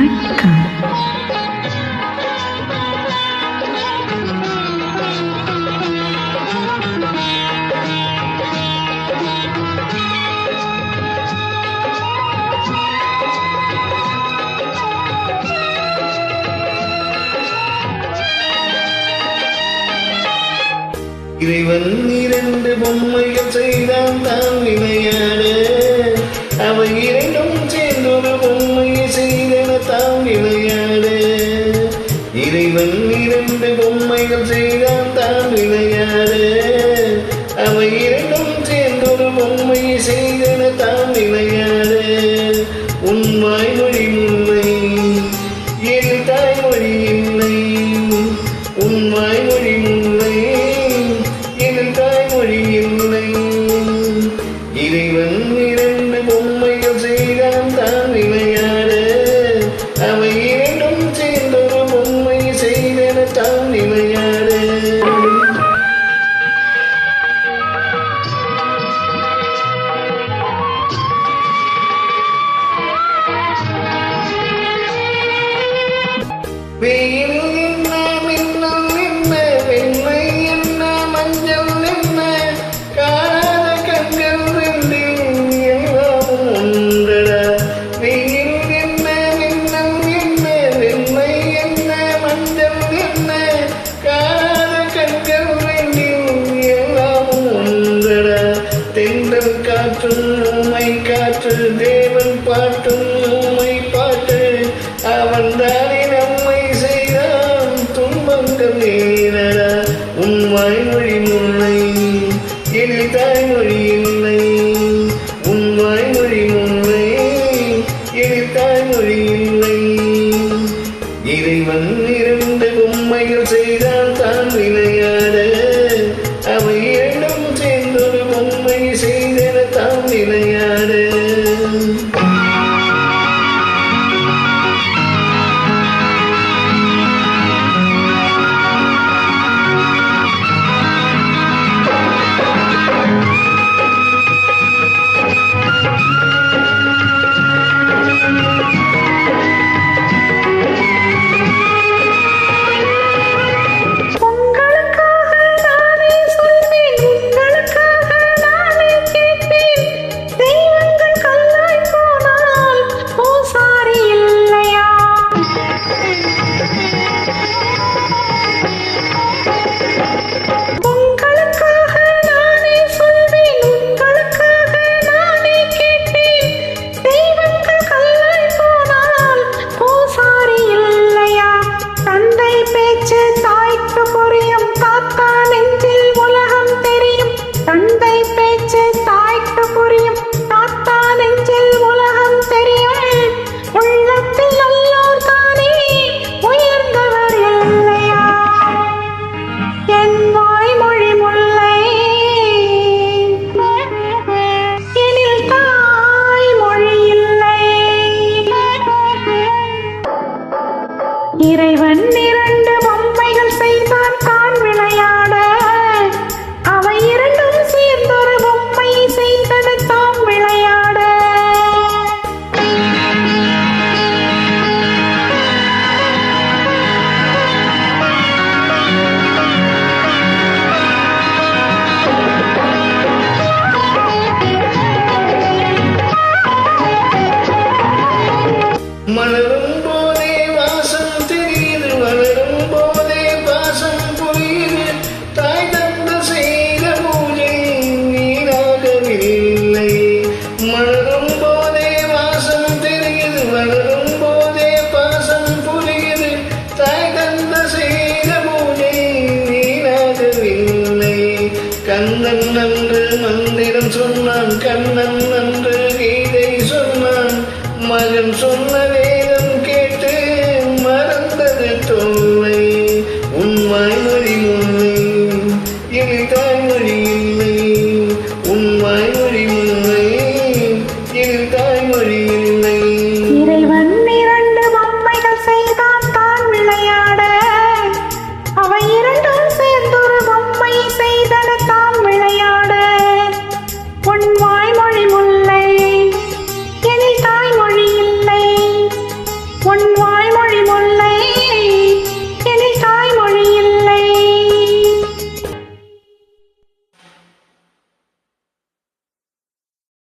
www.radiomaria.com. இறைவன் இரண்டு பொம்மைகள் செய்தான் தான் விளையாட, அவை இரண்டும் சேர்ந்தொரு பொம்மையை செய்தன தான் விளையாட. இறைவன் இரண்டு பொம்மைகள் செய்தான் தான் விளையாட, அவை இரண்டும் சேர்ந்தொரு பொம்மையை செய்தன தான் விளையாட. உன் வாய்மொழி முல்லை, என் தாய்மொழி இல்லை. உன் வாய்மொழி முல்லை, இல்லை. இறைவன் இரண்டு பொம்மைகள் செய்தான் தான் விளையாட, அவை இரண்டும் சேர்ந்தொரு பொம்மை செய்தன தான் விளையாட. வெயில் என்ன, மின்னல் என்ன, வெண்மை என்ன, மஞ்சள் என்ன, காணாத கண்கள் ரெண்டில் எல்லாம் ஒன்றடா. வெயில் என்ன, மின்னல் என்ன, வெண்மை என்ன, மஞ்சள் என்ன, காணாத கண்கள் ரெண்டில் எல்லாம் ஒன்றடா. தென்றல் காற்றும் ஊமை காற்று, தேவன் பாட்டும் ஊமை பாட்டு, அவன் தானே நம்மை செய்தான் துன்பங்கள் ஏனடா. உன் வாய்மொழி முல்லை, என் தாய்மொழி இல்லை. உன் வாய்மொழி முல்லை, என் தாய்மொழி இல்லை. இறைவன் இரண்டு பொம்மைகள் செய்தான் தான் விளையாட, அவை இரண்டும் சேர்ந்தொரு பொம்மை செய்தன தான் விளையாட. இறைவன் இரண்டு பொம்மைகள் செய்தான் தான் விளையாட, அவை இரண்டும் சேர்ந்தொரு பொம்மை செய்தன தான் விளையாட. மலரும் போதே வாசம் தெரியுது, வளரும் போதே பாசம் புரியுது. தாய் தந்த செய்த பூஜை வீணாகவில்லை. மலரும் போதே வாசம் தெரியுது, வளரும் போதே பாசம் புரியுது. தாய் தந்த செய்த பூஜை வீணாகவில்லை. கண்ணன் நன்று மந்திரம் சொன்னான், கண்ணன் நன்று கீதை சொன்னான், மகன் சொன்ன